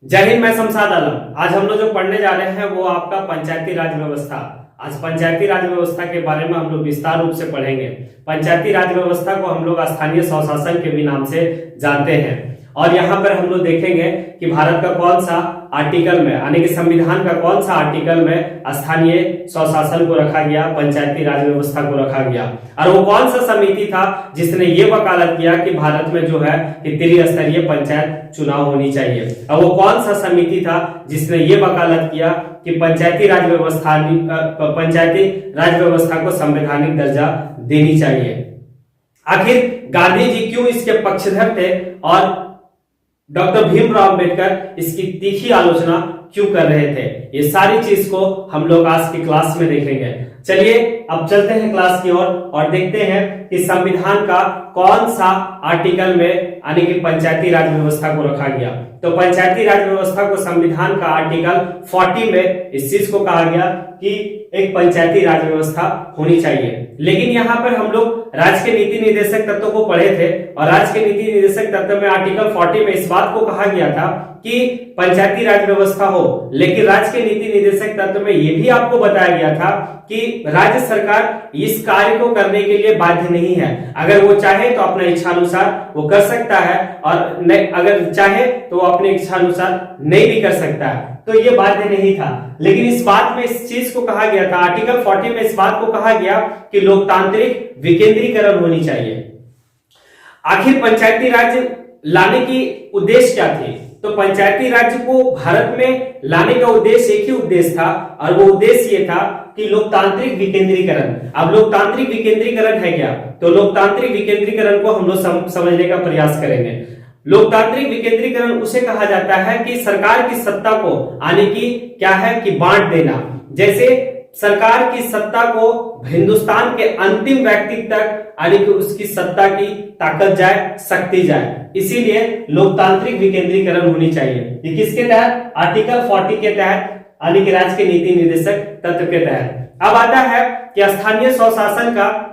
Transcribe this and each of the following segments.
जय हिंद। मैं शमशाद आलम। आज हम लोग जो पढ़ने जा रहे हैं वो आपका पंचायती राज व्यवस्था। आज पंचायती राज व्यवस्था के बारे में हम लोग विस्तार रूप से पढ़ेंगे। पंचायती राज व्यवस्था को हम लोग स्थानीय स्वशासन के भी नाम से जानते हैं। और यहाँ पर हम लोग देखेंगे कि भारत का कौन सा आर्टिकल में यानी कि संविधान का कौन सा आर्टिकल में स्थानीय स्वशासन को रखा गया, पंचायती राज व्यवस्था को रखा गया। और वो कौन सा समिति था जिसने ये वकालत किया कि भारत में जो है कि त्रिस्तरीय पंचायत चुनाव होनी चाहिए। और वो कौन सा समिति था जिसने ये वकालत किया कि पंचायती राज व्यवस्था को संवैधानिक दर्जा देनी चाहिए। आखिर गांधी जी क्यों इसके पक्षधर थे और डॉक्टर भीमराव अंबेडकर इसकी तीखी आलोचना क्यों कर रहे थे, ये सारी चीज को हम लोग आज की क्लास में देखेंगे। चलिए अब चलते हैं क्लास की ओर और देखते हैं कि संविधान का कौन सा आर्टिकल में यानी कि पंचायती राज व्यवस्था को रखा गया। तो पंचायती राज व्यवस्था को संविधान का आर्टिकल 40 में इस चीज को कहा गया कि एक पंचायती राज व्यवस्था होनी चाहिए। लेकिन यहाँ पर हम लोग राज्य के नीति निर्देशक तत्व को पढ़े थे और राज्य के नीति निर्देशक तत्व में आर्टिकल 40 में इस बात को कहा गया था कि पंचायती राज व्यवस्था हो, लेकिन राज्य के नीति निर्देशक तत्व में यह भी आपको बताया गया था कि राज्य सरकार इस कार्य को करने के लिए बाध्य नहीं है। अगर वो चाहे तो अपने इच्छानुसार वो कर सकता है और नहीं, अगर चाहे तो वो अपने इच्छानुसार नहीं भी कर सकता है। तो ये बाध्य नहीं था। लेकिन इस बात में इस चीज को कहा गया था, आर्टिकल 40 में इस बात को कहा गया कि लोकतांत्रिक विकेंद्रीकरण होनी चाहिए। आखिर पंचायती राज लाने की उद्देश्य क्या थे? तो पंचायती राज्य को भारत में लाने का उद्देश्य एक ही उद्देश्य था और वो उद्देश्य ये था कि लोकतांत्रिक विकेंद्रीकरण। अब लोकतांत्रिक विकेंद्रीकरण है क्या? तो लोकतांत्रिक विकेंद्रीकरण को हम लोग समझने का प्रयास करेंगे। लोकतांत्रिक विकेंद्रीकरण उसे कहा जाता है कि सरकार की सत्ता को यानी कि क्या है कि बांट देना। जैसे सरकार की सत्ता को हिंदुस्तान के अंतिम व्यक्ति तक यानी कि उसकी सत्ता की ताकत जाए, शक्ति जाए, इसीलिए लोकतांत्रिक विकेंद्रीकरण होनी चाहिए। ये किसके तहत? आर्टिकल 40 के तहत यानी कि राज्य के नीति निर्देशक तत्व के तहत। अब आता है कि स्थानीय स्वशासन का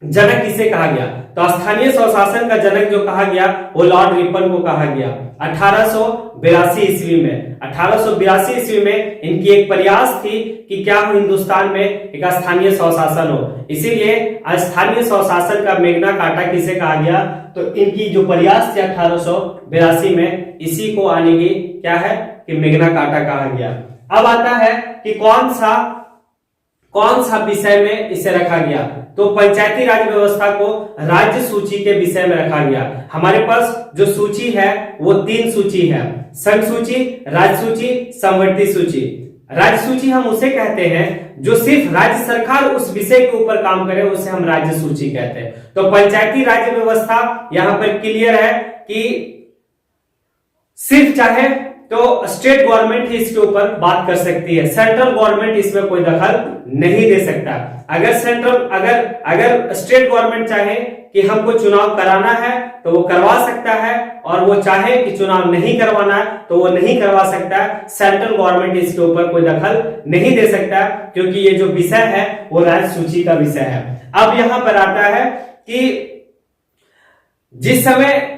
जनक किसे कहा गया? तो स्थानीय स्वशासन का जनक जो कहा गया वो लॉर्ड रिपन को कहा गया 1882 ईस्वी में। 1882 ईस्वी में इनकी एक प्रयास थी कि क्या हो हिंदुस्तान में एक स्थानीय स्वशासन हो। इसीलिए स्थानीय स्वशासन का मेग्ना कार्टा किसे कहा गया? तो इनकी जो प्रयास थी 1882 में, इसी को आने की क्या है कि मेग्ना कार्टा कहा गया। अब आता है कि कौन सा विषय में इसे रखा गया? तो पंचायती राज व्यवस्था को राज्य सूची के विषय में रखा गया। हमारे पास जो सूची है वो 3 सूची है, संघ सूची, राज्य सूची, समवर्ती सूची। राज्य सूची हम उसे कहते हैं जो सिर्फ राज्य सरकार उस विषय के ऊपर काम करे, उसे हम राज्य सूची कहते हैं। तो पंचायती राज व्यवस्था यहां पर क्लियर है कि सिर्फ चाहे तो स्टेट गवर्नमेंट ही इसके ऊपर बात कर सकती है, सेंट्रल गवर्नमेंट इसमें कोई दखल नहीं दे सकता। अगर स्टेट गवर्नमेंट चाहे कि हमको चुनाव कराना है तो वो करवा सकता है, और वो चाहे कि चुनाव नहीं करवाना है तो वो नहीं करवा सकता है। सेंट्रल गवर्नमेंट इसके ऊपर कोई दखल नहीं दे सकता क्योंकि ये जो विषय है वो राज्य सूची का विषय है। अब यहां पर आता है कि जिस समय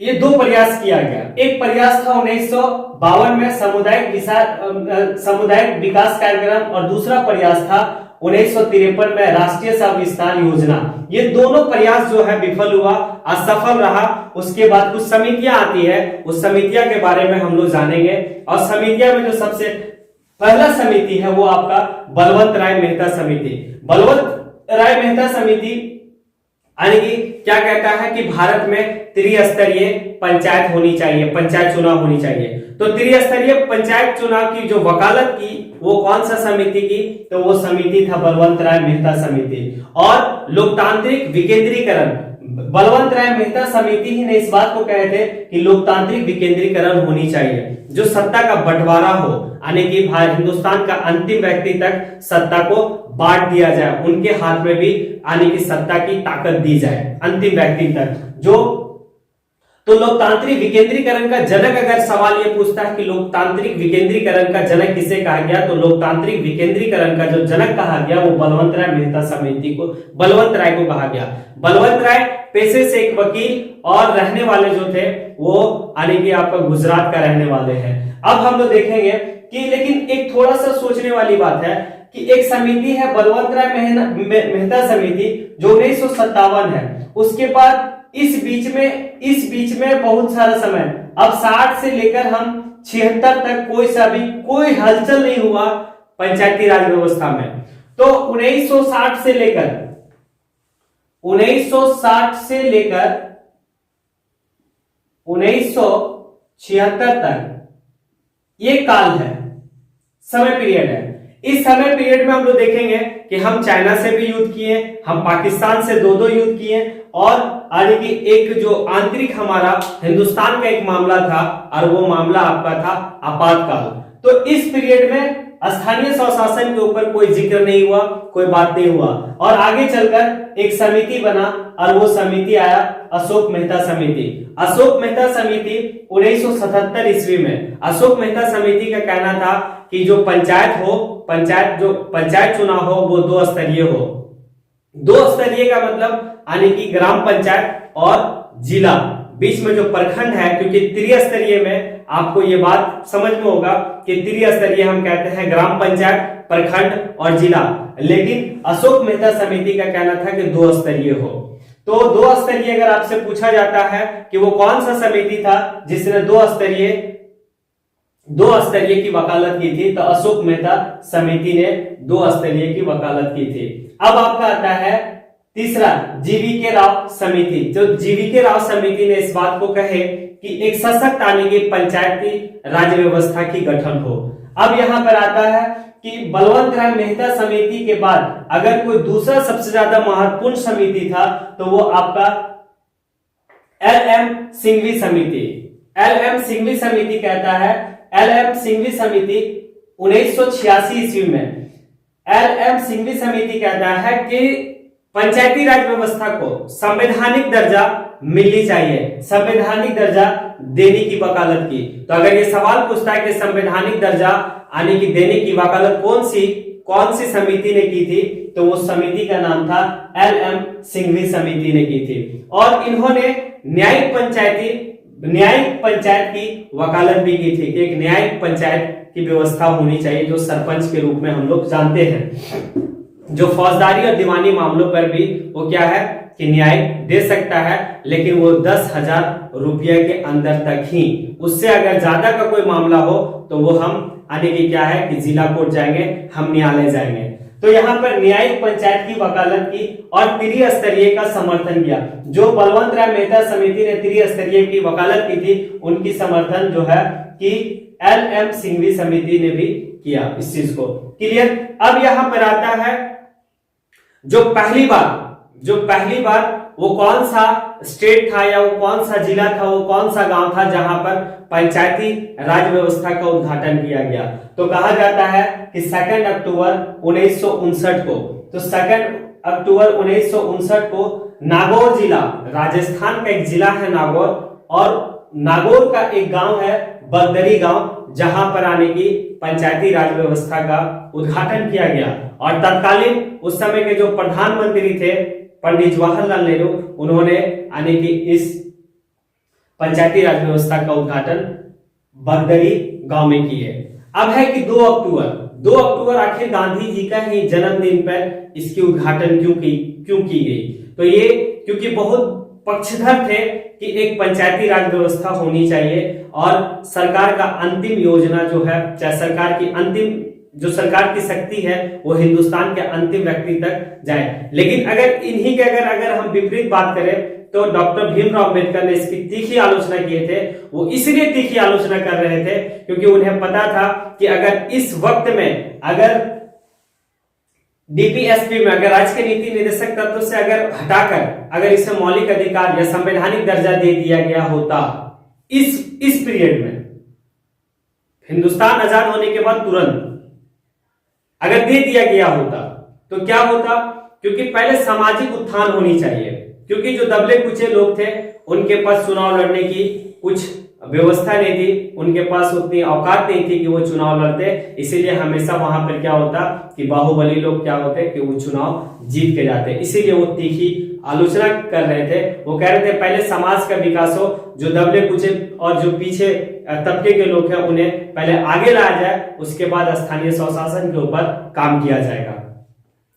ये 2 प्रयास किया गया, एक प्रयास था 1952 में सामुदायिक विकास कार्यक्रम और दूसरा प्रयास था 1953 में राष्ट्रीय सब विस्तार योजना। ये दोनों प्रयास जो है विफल हुआ, असफल रहा। उसके बाद कुछ समितियां आती है, उस समितियां के बारे में हम लोग जानेंगे। और समितियां में जो सबसे पहला समिति है वो आपका बलवंत राय मेहता समिति। बलवंत राय मेहता समिति यानी कि क्या कहता है कि भारत में त्रिस्तरीय पंचायत होनी चाहिए, पंचायत चुनाव होनी चाहिए। तो त्रिस्तरीय पंचायत चुनाव की जो वकालत की वो कौन सा समिति की? तो वो समिति था बलवंत राय मेहता समिति। और लोकतांत्रिक विकेंद्रीकरण, बलवंत राय मेहता समिति ही ने इस बात को कहे थे कि लोकतांत्रिक विकेंद्रीकरण होनी चाहिए, जो सत्ता का बंटवारा हो यानी कि हिंदुस्तान का अंतिम व्यक्ति तक सत्ता को बांट दिया जाए, उनके हाथ में भी यानी कि सत्ता की ताकत दी जाए अंतिम व्यक्ति तक जो। तो लोकतांत्रिक विकेंद्रीकरण का जनक, अगर सवाल ये पूछता है कि लोकतांत्रिक विकेंद्रीकरण का जनक किसे कहा गया, तो लोकतांत्रिक विकेंद्रीकरण का जो जनक कहा गया वो बलवंत राय मेहता समिति को, बलवंत राय को कहा गया। बलवंत राय पेशे से एक वकील और रहने वाले जो थे वो यानी कि आपका गुजरात का रहने वाले हैं। अब हम लोग देखेंगे कि लेकिन एक थोड़ा सा सोचने वाली बात है कि एक समिति है बलवंत राय मेहता समिति जो 1957 है, उसके बाद इस बीच में बहुत सारा समय, अब 60 से लेकर हम 76 तक कोई हलचल नहीं हुआ पंचायती राज व्यवस्था में। तो 1960 से लेकर 1976 तक ये काल है, समय पीरियड है। इस समय पीरियड में हम लोग देखेंगे कि हम चाइना से भी युद्ध किए, हम पाकिस्तान से दो युद्ध किए, और आगे की एक जो आंतरिक हमारा हिंदुस्तान का एक मामला था, और वो मामला आपका था आपातकाल। तो इस पीरियड में स्थानीय स्वशासन के ऊपर कोई जिक्र नहीं हुआ, कोई बात नहीं हुआ, और आगे चलकर एक समिति बना, और वो समिति आया अशोक मेहता समिति। अशोक मेहता समिति 1977 ईस्वी में, अशोक मेहता समिति का कहना था कि जो पंचायत चुनाव हो वो 2 स्तरीय हो। 2 स्तरीय का मतलब यानी कि ग्राम पंचायत और जिला, बीच में जो प्रखंड है, क्योंकि त्रिस्तरीय में आपको ये बात समझ में होगा कि त्रिस्तरीय हम कहते हैं ग्राम पंचायत, प्रखंड और जिला, लेकिन अशोक मेहता समिति का कहना था कि 2 स्तरीय हो। तो 2 स्तरीय अगर आपसे पूछा जाता है कि वो कौन सा समिति था जिसने 2 स्तरीय की वकालत की थी, तो अशोक मेहता समिति ने 2 स्तरीय की वकालत की थी। अब आपका आता है तीसरा, जीवीके राव समिति। जो जीवीके राव समिति ने इस बात को कहे कि एक सशक्त यानी कि पंचायती राज व्यवस्था की गठन हो। अब यहां पर आता है कि बलवंत राय मेहता समिति के बाद अगर कोई दूसरा सबसे ज्यादा महत्वपूर्ण समिति था तो वो आपका एल.एम. सिंघवी समिति। एल.एम. सिंघवी समिति कहता है, एल.एम. सिंघवी समिति 1986 ईस्वी में एल.एम. सिंघवी समिति कहता है कि पंचायती राज व्यवस्था को संवैधानिक दर्जा मिलनी चाहिए, संवैधानिक दर्जा देने की वकालत की। तो अगर ये सवाल पूछता है कि संवैधानिक दर्जा आने की देने की वकालत कौन सी समिति ने की थी, तो वो समिति का नाम था एल.एम. सिंघवी समिति ने की थी। और इन्होंने न्यायिक पंचायत की वकालत भी की थी कि एक न्यायिक पंचायत की व्यवस्था होनी चाहिए, जो सरपंच के रूप में हम लोग जानते हैं, जो फौजदारी और दीवानी मामलों पर भी वो क्या है कि न्याय दे सकता है, लेकिन वो 10,000 रुपये के अंदर तक ही। उससे अगर ज्यादा का कोई मामला हो तो वो हम आने की क्या है कि जिला कोर्ट जाएंगे, हम न्यायालय जाएंगे। तो यहाँ पर न्यायिक पंचायत की वकालत की और त्रिस्तरीय का समर्थन किया। जो बलवंत राय मेहता समिति ने त्रिस्तरीय की वकालत की थी, उनकी समर्थन जो है कि एल.एम. सिंघवी समिति ने भी किया इस चीज को। क्लियर। अब यहां पर आता है जो पहली बार वो कौन सा स्टेट था या वो कौन सा जिला था, वो कौन सा गांव था जहां पर पंचायती राज व्यवस्था का उद्घाटन किया गया। तो कहा जाता है कि 2 अक्टूबर 1959 को, तो 2 अक्टूबर 1959 को नागौर जिला, राजस्थान का एक जिला है नागौर, और नागौर का एक गांव है बगदरी गांव, जहां पर आने की पंचायती राज व्यवस्था का उद्घाटन किया गया। और तत्कालीन उस समय के जो प्रधानमंत्री थे पंडित जवाहरलाल नेहरू, उन्होंने आने की इस पंचायती राज व्यवस्था का उद्घाटन बगदरी गांव में किए। अब है कि 2 अक्टूबर आखिर गांधी जी का ही जन्मदिन पर इसकी उद्घाटन क्यों की गई? तो ये क्योंकि बहुत पक्षधर थे कि एक पंचायती राज व्यवस्था होनी चाहिए और सरकार का अंतिम योजना जो है, चाहे सरकार की शक्ति है वो हिंदुस्तान के अंतिम व्यक्ति तक जाए। लेकिन अगर हम विपरीत बात करें तो डॉक्टर भीमराव अंबेडकर ने इसकी तीखी आलोचना किए थे। वो इसलिए तीखी आलोचना कर रहे थे क्योंकि उन्हें पता था कि अगर इस वक्त में अगर डीपीएसपी में अगर राज्य के नीति निदेशक तत्व से अगर हटाकर अगर इसे मौलिक अधिकार या संवैधानिक दर्जा दे दिया गया होता इस पीरियड में, हिंदुस्तान आजाद होने के बाद तुरंत अगर दे दिया गया होता तो क्या होता? क्योंकि पहले सामाजिक उत्थान होनी चाहिए, क्योंकि जो दबले कुचे लोग थे उनके पास चुनाव लड़ने की कुछ व्यवस्था नहीं थी, उनके पास उतनी औकात नहीं थी कि वो चुनाव लड़ते। इसीलिए हमेशा वहां पर क्या होता कि बाहुबली लोग क्या होते कि वो चुनाव जीत के जाते। इसीलिए वो तीखी आलोचना कर रहे थे। वो कह रहे थे पहले समाज का विकास हो, जो दबले कुचे और जो पीछे तबके के लोग हैं उन्हें पहले आगे लाया जाए, उसके बाद स्थानीय स्वशासन के ऊपर काम किया जाएगा।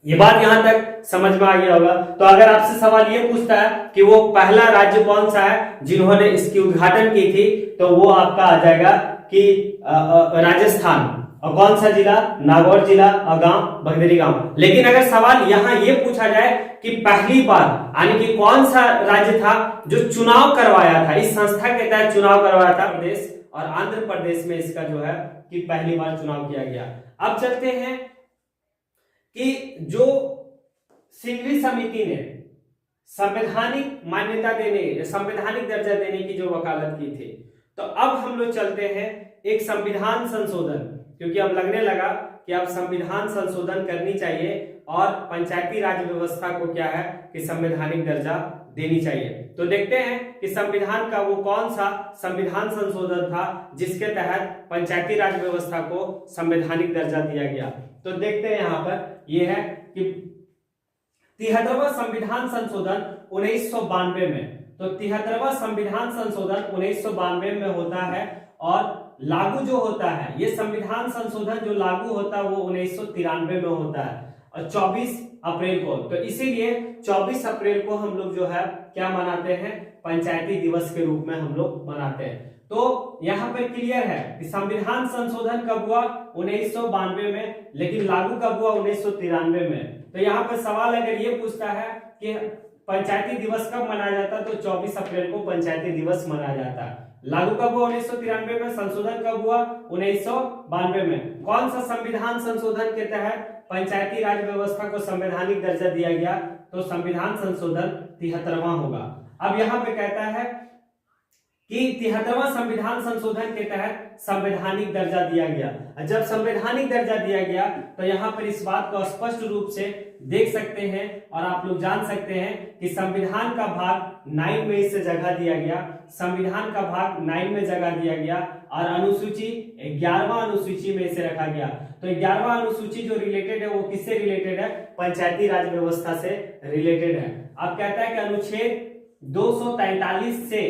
ये बात यहां तक समझ में आ गया होगा। तो अगर आपसे सवाल ये पूछता है कि वो पहला राज्य कौन सा है जिन्होंने इसकी उद्घाटन की थी, तो वो आपका आ जाएगा कि राजस्थान। और कौन सा जिला? नागौर जिला और गांव बगदेरी गांव। लेकिन अगर सवाल यहाँ ये पूछा जाए कि पहली बार यानी कि कौन सा राज्य था जो चुनाव करवाया था, इस संस्था के तहत चुनाव करवाया था, प्रदेश और आंध्र प्रदेश में इसका जो है कि पहली बार चुनाव किया गया। अब चलते हैं कि जो सिंघवी समिति ने संवैधानिक मान्यता देने, संवैधानिक दर्जा देने की जो वकालत की थी, तो अब हम लोग चलते हैं एक संविधान संशोधन, क्योंकि अब लगने लगा कि अब संविधान संशोधन करनी चाहिए और पंचायती राज व्यवस्था को क्या है कि संवैधानिक दर्जा देनी चाहिए। तो देखते हैं कि संविधान का वो कौन सा संविधान संशोधन था जिसके तहत पंचायती राज व्यवस्था को संवैधानिक दर्जा दिया गया। तो देखते हैं यहाँ पर ये है कि 73वां संविधान संशोधन 1992 में, तो 73वां संविधान संशोधन 1992 में होता है और लागू जो होता है, ये संविधान संशोधन जो लागू होता है वो 1993 में होता है और 24 अप्रैल को। तो इसीलिए 24 अप्रैल को हम लोग जो है क्या मनाते हैं? पंचायती दिवस के रूप में हम लोग मनाते हैं। तो यहाँ पर क्लियर है कि संविधान संशोधन कब हुआ? 1992 में, लेकिन लागू कब हुआ? 1993 में। तो यहाँ पर सवाल अगर ये पूछता है कि पंचायती दिवस कब मनाया जाता है, तो 24 अप्रैल को पंचायती दिवस मनाया जाता है। लागू कब हुआ? 1993 में। संशोधन कब हुआ? 1992 में। कौन सा संविधान संशोधन के तहत पंचायती राज व्यवस्था को संवैधानिक दर्जा दिया गया? तो संविधान संशोधन 73वां होगा। अब यहाँ पे कहता है कि 73वां संविधान संशोधन के तहत संवैधानिक दर्जा दिया गया। जब संवैधानिक दर्जा दिया गया तो यहाँ पर इस बात को स्पष्ट रूप से देख सकते हैं और आप लोग जान सकते हैं कि संविधान का भाग 9 में इसे जगह दिया गया, संविधान का भाग 9 में जगह दिया गया और अनुसूची 11वां अनुसूची में इसे रखा गया। तो 11वां अनुसूची जो रिलेटेड है वो किससे रिलेटेड है? पंचायती राज व्यवस्था से रिलेटेड है। अब कहता है कि अनुच्छेद 243 से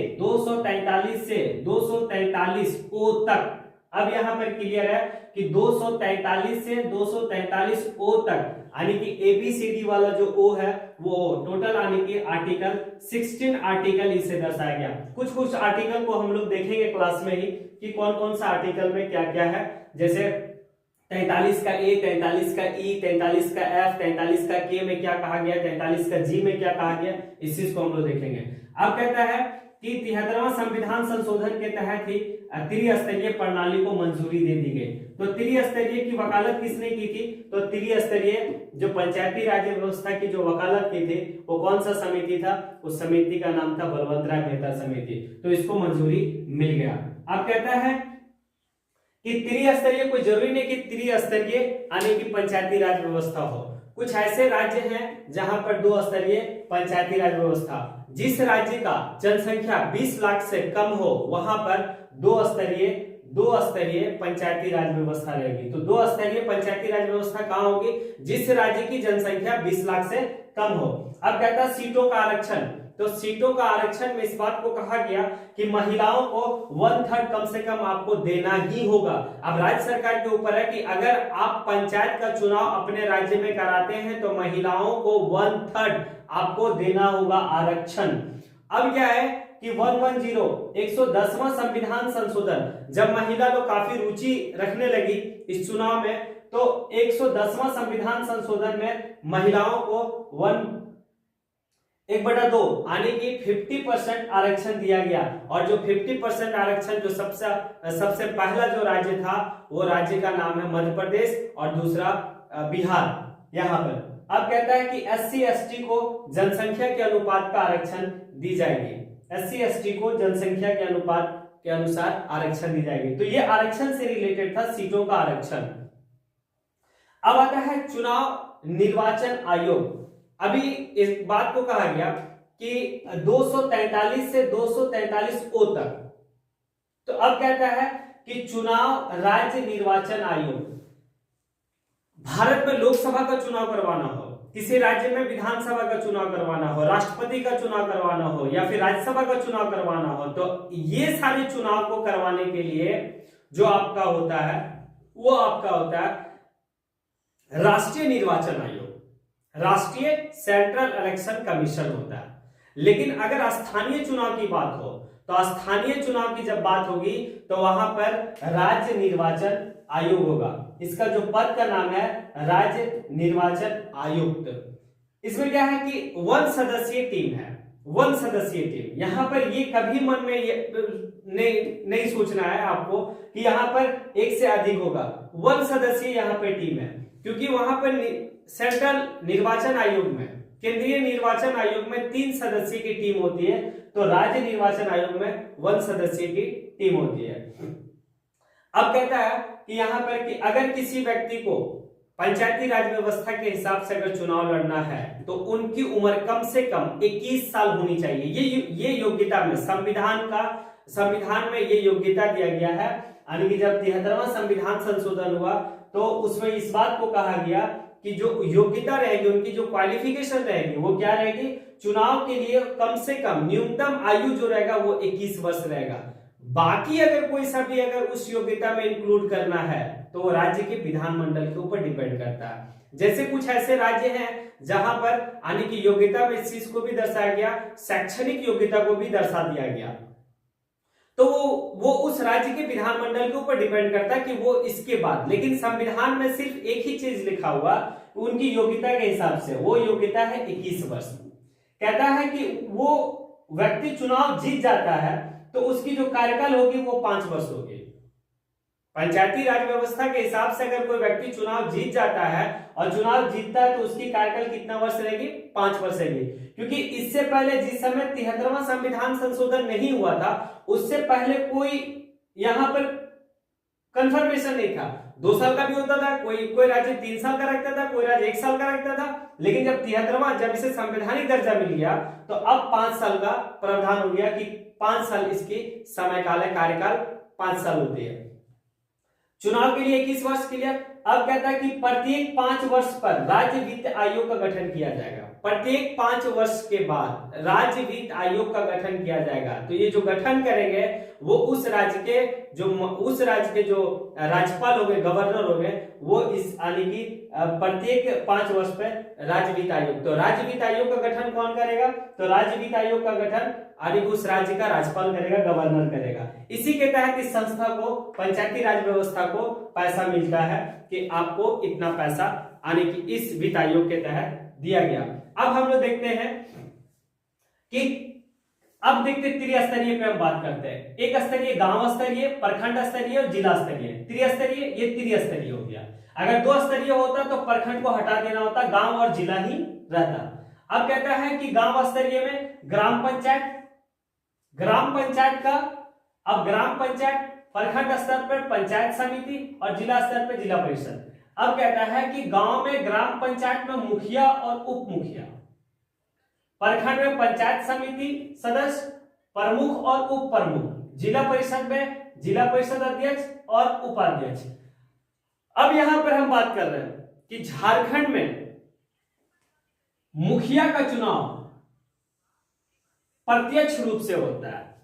243 ओ तक। अब यहाँ पर क्लियर है कि 243 से 243 ओ तक, यानी कि ABCD वाला जो ओ है वो टोटल यानी कि आर्टिकल 16 आर्टिकल इसे दर्शाया गया। कुछ आर्टिकल को हम लोग देखेंगे क्लास में ही कि कौन कौन सा आर्टिकल में क्या क्या है, जैसे 43 का ए, 43 का ई, 43 का एफ, 43 का के में क्या कहा गया, 43 का जी में क्या कहा गया, इस चीज को हम लोग देखेंगे। अब कहता है कि 73वां संविधान संशोधन के तहत ही त्रिस्तरीय प्रणाली को मंजूरी दे दी गई। तो त्रिस्तरीय की वकालत किसने की थी? तो त्रिस्तरीय जो पंचायती राज व्यवस्था की जो वकालत की थी वो कौन सा समिति था? उस समिति का नाम था बलवंतराय मेहता समिति। तो इसको मंजूरी मिल गया। अब कहता है कि त्रिस्तरीय, कोई जरूरी नहीं कि त्रिस्तरीय यानी कि पंचायती राज व्यवस्था हो। कुछ ऐसे राज्य हैं जहां पर 2 स्तरीय पंचायती राज व्यवस्था, जिस राज्य का जनसंख्या 20 लाख से कम हो वहां पर 2 स्तरीय पंचायती राज व्यवस्था रहेगी। तो 2 स्तरीय पंचायती राज व्यवस्था कहां होगी? जिस राज्य की जनसंख्या 20 लाख से कम हो। अब कहता है सीटों का आरक्षण। तो सीटों का आरक्षण में इस बात को कहा गया कि महिलाओं को 1/3 कम से कम आपको देना ही होगा। अब राज्य सरकार के ऊपर है कि अगर आप पंचायत का चुनाव अपने राज्य में कराते हैं तो महिलाओं को 1/3 आपको देना होगा आरक्षण। अब क्या है कि 110वां संविधान संशोधन, जब महिला लोग काफी रुचि रखने लगी इस चुनाव में, तो 110वां संविधान संशोधन में महिलाओं को 1/2 यानी कि 50% आरक्षण दिया गया। और जो 50% आरक्षण जो सबसे पहला जो राज्य था वो राज्य का नाम है मध्य प्रदेश और दूसरा बिहार। यहाँ पर अब कहता है कि SC/ST को जनसंख्या के अनुपात का आरक्षण दी जाएगी। SC/ST को जनसंख्या के अनुपात के अनुसार आरक्षण दी जाएगी। तो ये आरक्षण से रिलेटेड था, सीटों का आरक्षण। अब आता है चुनाव निर्वाचन आयोग। अभी इस बात को कहा गया कि 243 से 243 ओ तक। तो अब कहता है कि चुनाव राज्य निर्वाचन आयोग, भारत में लोकसभा का चुनाव करवाना हो किसी राज्य में विधानसभा का चुनाव करवाना हो, राष्ट्रपति का चुनाव करवाना हो या फिर राज्यसभा का चुनाव करवाना हो, तो ये सारे चुनाव को करवाने के लिए जो आपका होता है वो आपका होता है राष्ट्रीय निर्वाचन आयोग, राष्ट्रीय सेंट्रल इलेक्शन कमीशन होता है। लेकिन अगर स्थानीय चुनाव की बात हो तो स्थानीय चुनाव की जब बात होगी तो वहां पर राज्य निर्वाचन आयोग होगा। इसका जो पद का नाम है राज्य निर्वाचन आयुक्त। इसमें क्या है कि 1 सदस्यीय टीम है, 1 सदस्यीय टीम। यहां पर ये कभी मन में नहीं सोचना है आपको कि यहां पर एक से अधिक होगा। 1 सदस्यीय यहां पर टीम है, क्योंकि वहां पर सेंट्रल निर्वाचन आयोग में, केंद्रीय निर्वाचन आयोग में 3 सदस्यीय की टीम होती है, तो राज्य निर्वाचन आयोग में 1 सदस्यीय की टीम होती है। अब कहता है कि यहां पर कि अगर किसी व्यक्ति को पंचायती राज व्यवस्था के हिसाब से अगर चुनाव लड़ना है तो उनकी उम्र कम से कम 21 साल होनी चाहिए। ये योग्यता में संविधान में ये योग्यता दिया गया है। यानी कि जब 73वां संविधान संशोधन हुआ तो उसमें इस बात को कहा गया कि जो योग्यता रहेगी, उनकी जो क्वालिफिकेशन रहेगी वो क्या रहेगी, चुनाव के लिए कम से कम न्यूनतम आयु जो रहेगा वो 21 वर्ष रहेगा। बाकी अगर कोई सा भी अगर उस योग्यता में इंक्लूड करना है तो वो राज्य के विधानमंडल के ऊपर डिपेंड करता है। जैसे कुछ ऐसे राज्य हैं जहां पर आने की योग्यता में इस चीज को भी दर्शाया गया, शैक्षणिक योग्यता को भी दर्शा दिया गया, तो वो उस राज्य के विधानमंडल के ऊपर डिपेंड करता है कि वो इसके बाद। लेकिन संविधान में सिर्फ एक ही चीज लिखा हुआ उनकी योग्यता के हिसाब से, वो योग्यता है 21 वर्ष। कहता है कि वो व्यक्ति चुनाव जीत जाता है तो उसकी जो कार्यकाल होगी वो 5 वर्ष होगी। पंचायती राज व्यवस्था के हिसाब से अगर कोई व्यक्ति चुनाव जीत जाता है और चुनाव जीतता है तो उसकी कार्यकाल कितना वर्ष रहेगी, 5 वर्ष रहेगी। क्योंकि इससे पहले जिस समय 73वां संविधान संशोधन नहीं हुआ था उससे पहले कोई यहां पर कंफर्मेशन नहीं था। 2 साल का भी होता था, कोई राज्य 3 साल का रखता था, कोई राज्य 1 साल का रखता था। लेकिन जब 73वां जब इसे संवैधानिक दर्जा मिल गया तो अब 5 साल का प्रावधान हो गया कि 5 साल इसकी समय काल है, कार्यकाल 5 साल होती है। चुनाव के लिए 21 वर्ष के लिए। अब कहता है कि प्रत्येक 5 वर्ष पर राज्य वित्त आयोग का गठन किया जाएगा। प्रत्येक 5 वर्ष के बाद राज्य वित्त आयोग का गठन किया जाएगा। तो ये जो गठन करेंगे वो उस राज्य के जो राज्यपाल हो गए, गवर्नर हो गए, वो इस आने की प्रत्येक 5 वर्ष पर राज्य वित्त आयोग। तो राज्य वित्त आयोग का गठन कौन करेगा, तो राज्य वित्त आयोग का गठन आने उस राज्य का राज्यपाल करेगा, गवर्नर करेगा। इसी के तहत इस संस्था को, पंचायती राज व्यवस्था को पैसा मिलता है कि आपको इतना पैसा आने की इस वित्त आयोग के तहत दिया गया। अब हम लोग देखते हैं कि अब देखते त्रिस्तरीय पे हम बात करते हैं। एक स्तरीय, गांव स्तरीय, प्रखंड स्तरीय और जिला स्तरीय। त्रिस्तरीय, ये त्रिस्तरीय हो गया। अगर 2 स्तरीय होता तो प्रखंड को हटा देना होता, गांव और जिला ही रहता। अब कहता है कि गांव स्तरीय में ग्राम पंचायत का, अब ग्राम पंचायत, प्रखंड स्तर पर पंचायत समिति और जिला स्तर पर जिला परिषद। अब कहता है कि गांव में ग्राम पंचायत में मुखिया और उप मुखिया, प्रखंड में पंचायत समिति सदस्य, प्रमुख और उप प्रमुख, जिला परिषद में जिला परिषद अध्यक्ष और उपाध्यक्ष। अब यहां पर हम बात कर रहे हैं कि झारखंड में मुखिया का चुनाव प्रत्यक्ष रूप से होता है,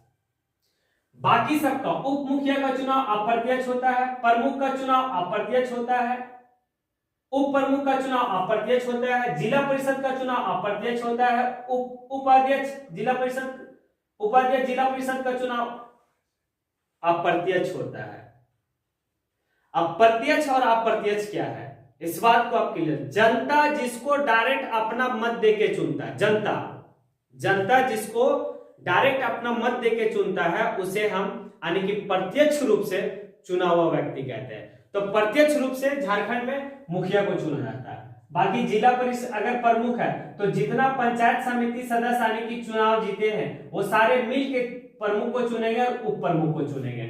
बाकी सबका उप मुखिया का चुनाव अप्रत्यक्ष होता है, प्रमुख का चुनाव अप्रत्यक्ष होता है, उप प्रमुख का चुनाव अप्रत्यक्ष होता है, जिला परिषद का चुनाव अप्रत्यक्ष होता है, उपाध्यक्ष जिला परिषद का चुनाव अप्रत्यक्ष होता है। अप्रत्यक्ष और अप्रत्यक्ष क्या है, इस बात को आप क्लियर। जनता जिसको डायरेक्ट अपना मत देके चुनता है, जनता जिसको डायरेक्ट अपना मत देके चुनता है उसे हम यानी कि प्रत्यक्ष रूप से चुना हुआ व्यक्ति कहते हैं। तो प्रत्यक्ष रूप से झारखंड में मुखिया को चुना जाता है। बाकी जिला परिषद अगर प्रमुख है तो जितना पंचायत समिति सदस्य आने की चुनाव जीते हैं वो सारे मिल के प्रमुख को चुनेंगे और उप प्रमुख को चुनेंगे।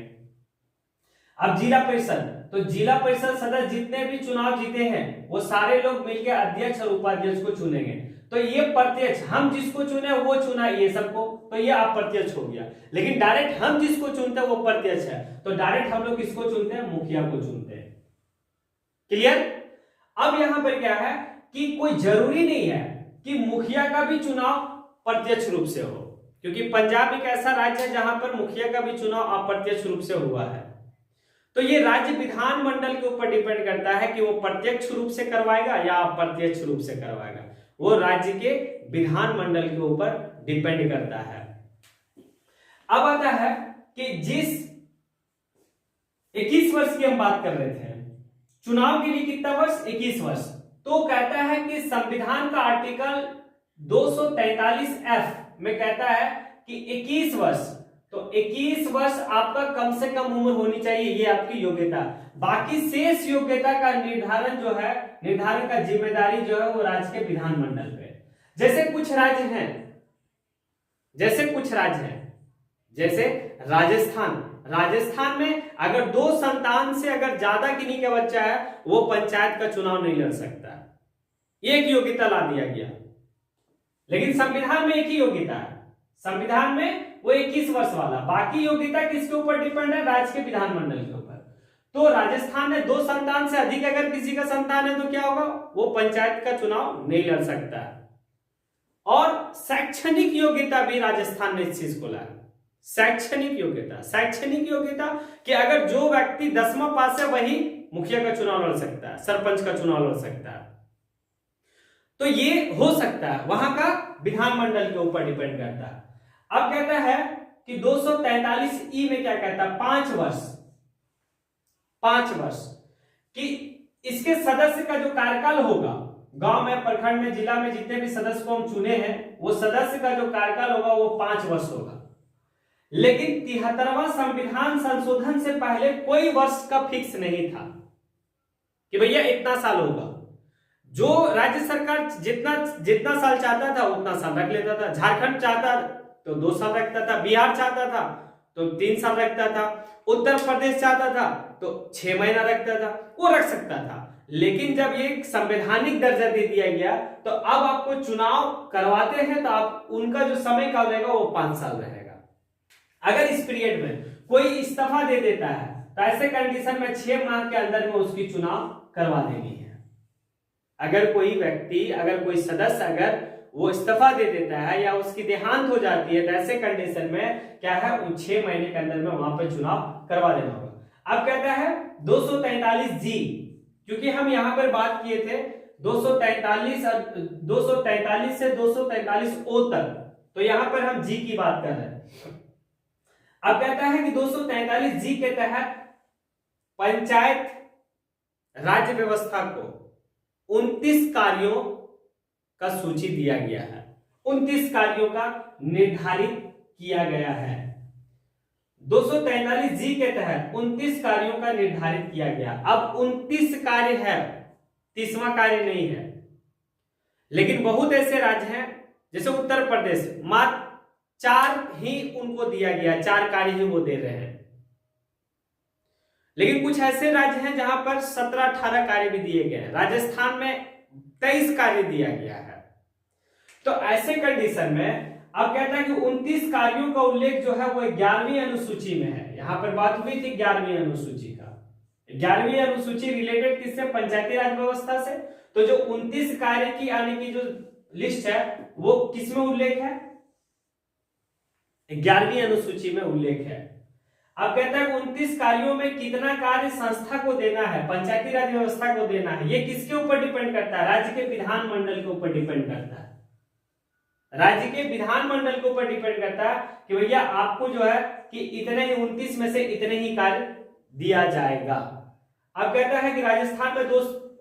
अब जिला परिषद, तो जिला परिषद सदस्य जितने भी चुनाव जीते हैं वो सारे लोग मिलकर अध्यक्ष और उपाध्यक्ष को चुनेंगे। तो ये प्रत्यक्ष, हम जिसको चुने वो चुना ये सबको, तो ये अप्रत्यक्ष हो गया। लेकिन डायरेक्ट हम जिसको चुनते हैं वो प्रत्यक्ष है, तो डायरेक्ट हम लोग किसको चुनते हैं, मुखिया को चुनते हैं। क्लियर। अब यहां पर क्या है कि कोई जरूरी नहीं है कि मुखिया का भी चुनाव प्रत्यक्ष रूप से हो, क्योंकि पंजाब एक ऐसा राज्य है जहां पर मुखिया का भी चुनाव अप्रत्यक्ष रूप से हुआ है। तो ये राज्य विधानमंडल के ऊपर डिपेंड करता है कि वो प्रत्यक्ष रूप से करवाएगा या अप्रत्यक्ष रूप से करवाएगा, वो राज्य के विधानमंडल के ऊपर डिपेंड करता है। अब आता है कि जिस 21 वर्ष की हम बात कर रहे थे, चुनाव के लिए कितना वर्ष, 21 वर्ष, तो कहता है कि संविधान का आर्टिकल 243F में कहता है कि 21 वर्ष, तो 21 वर्ष आपका कम से कम उम्र होनी चाहिए, ये आपकी योग्यता। बाकी शेष योग्यता का निर्धारण जो है, निर्धारण का जिम्मेदारी जो है वो राज्य के विधानमंडल पे। जैसे कुछ राज्य हैं, जैसे राजस्थान में अगर 2 संतान से अगर ज्यादा गिनी का बच्चा है, वो पंचायत का चुनाव नहीं लड़ सकता। ये एक योग्यता ला दिया गया, लेकिन संविधान में एक ही योग्यता है, संविधान में वो 21 वर्ष वाला। बाकी योग्यता किसके ऊपर डिपेंड है, राज्य के विधानमंडल के ऊपर। तो राजस्थान में 2 संतान से अधिक अगर किसी का संतान है तो क्या होगा, वो पंचायत का चुनाव नहीं लड़ सकता है। और शैक्षणिक योग्यता भी राजस्थान ने इस चीज को लाया, शैक्षणिक योग्यता कि अगर जो व्यक्ति 10वां पास है वही मुखिया का चुनाव लड़ सकता है, सरपंच का चुनाव लड़ सकता है। तो ये हो सकता है, वहां का विधानमंडल के ऊपर डिपेंड करता है। अब कहता है कि 243E में क्या कहता है, 5 वर्ष कि इसके सदस्य का जो कार्यकाल होगा, गांव में, प्रखंड में, जिला में जितने भी सदस्य को हम चुने हैं, वो सदस्य का जो कार्यकाल होगा वो 5 वर्ष होगा। लेकिन 73वां संविधान संशोधन से पहले कोई वर्ष का फिक्स नहीं था कि भैया इतना साल होगा। जो राज्य सरकार जितना साल चाहता था उतना साल रख लेता था। झारखंड चाहता तो 2 साल रखता था, बिहार चाहता था तो 3 साल रखता था, उत्तर प्रदेश चाहता था तो 6 महीना रखता था, वो रख सकता था। लेकिन जब ये संवैधानिक दर्जा दे दिया गया तो अब आपको चुनाव करवाते हैं तो आप उनका जो समय काल रहेगा वो 5 साल रहेगा। अगर इस पीरियड में कोई इस्तीफा दे देता है तो ऐसे कंडीशन में 6 माह के अंदर में उसकी चुनाव करवा देनी है। अगर कोई सदस्य अगर वो इस्तीफा दे देता है या उसकी देहांत हो जाती है तो ऐसे कंडीशन में क्या है, उन 6 महीने के अंदर में वहां पर चुनाव करवा देना होगा। अब कहता है 243G, क्योंकि हम यहां पर बात किए थे 243 से 243O तक, तो यहां पर हम G की बात कर रहे हैं। अब कहता है कि 243G के तहत पंचायत राज्य व्यवस्था को 29 कार्यों का सूची दिया गया है, 29 कार्यों का निर्धारित किया गया है। 243G के तहत 29 कार्यों का निर्धारित किया गया। अब 29 कार्य है, 30वां कार्य नहीं है। लेकिन बहुत ऐसे राज्य हैं जैसे उत्तर प्रदेश, मात्र 4 ही उनको दिया गया, 4 कार्य ही वो दे रहे हैं। लेकिन कुछ ऐसे राज्य हैं जहां पर 17-18 कार्य भी दिए गए हैं। राजस्थान में 23 कार्य दिया गया है। तो ऐसे कंडीशन में अब कहता है कि 29 कार्यों का उल्लेख जो है वो 11वीं अनुसूची में है। यहां पर बात हुई थी 11वीं अनुसूची का। 11वीं अनुसूची रिलेटेड किससे, पंचायती राज व्यवस्था से। तो जो 29 कार्य की आने की जो लिस्ट है वो किसमें उल्लेख है, 11वीं अनुसूची में उल्लेख है। अब कहता है 29 कार्यों में कितना कार्य संस्था को देना है, पंचायती राज व्यवस्था को देना है। ये किसके ऊपर डिपेंड करता है, राज्य के विधानमंडल के ऊपर डिपेंड करता है। राज्य के विधानमंडल के ऊपर डिपेंड करता है कि भैया आपको जो है कि इतने ही 29 में से इतने ही कार्य दिया जाएगा। अब कहता है कि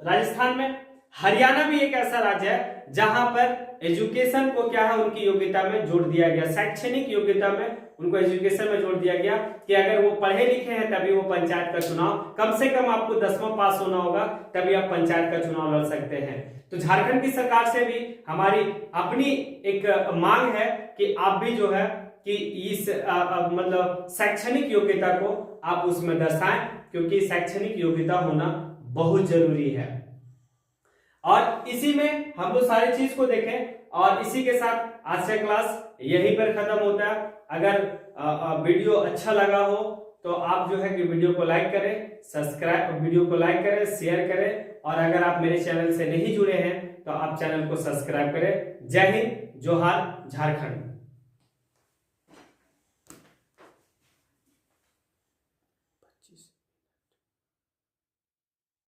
राजस्थान में हरियाणा भी एक ऐसा राज्य है जहां पर एजुकेशन को क्या है, उनकी योग्यता में जोड़ दिया गया, शैक्षणिक योग्यता में उनको एजुकेशन में जोड़ दिया गया कि अगर वो पढ़े लिखे हैं तभी वो पंचायत का चुनाव, कम से कम आपको 10वां पास होना होगा तभी आप पंचायत का चुनाव लड़ सकते हैं। तो झारखंड की सरकार से भी हमारी अपनी एक मांग है कि आप भी जो है कि इस मतलब शैक्षणिक योग्यता को आप उसमें दर्शाएं, क्योंकि शैक्षणिक योग्यता होना बहुत जरूरी है। और इसी में हम लोग सारी चीज को देखें और इसी के साथ आज का क्लास यहीं पर खत्म होता है। अगर वीडियो अच्छा लगा हो तो आप जो है कि वीडियो को लाइक करें, वीडियो को लाइक करें, शेयर करें, और अगर आप मेरे चैनल से नहीं जुड़े हैं तो आप चैनल को सब्सक्राइब करें। जय हिंद, जोहार, झारखंड।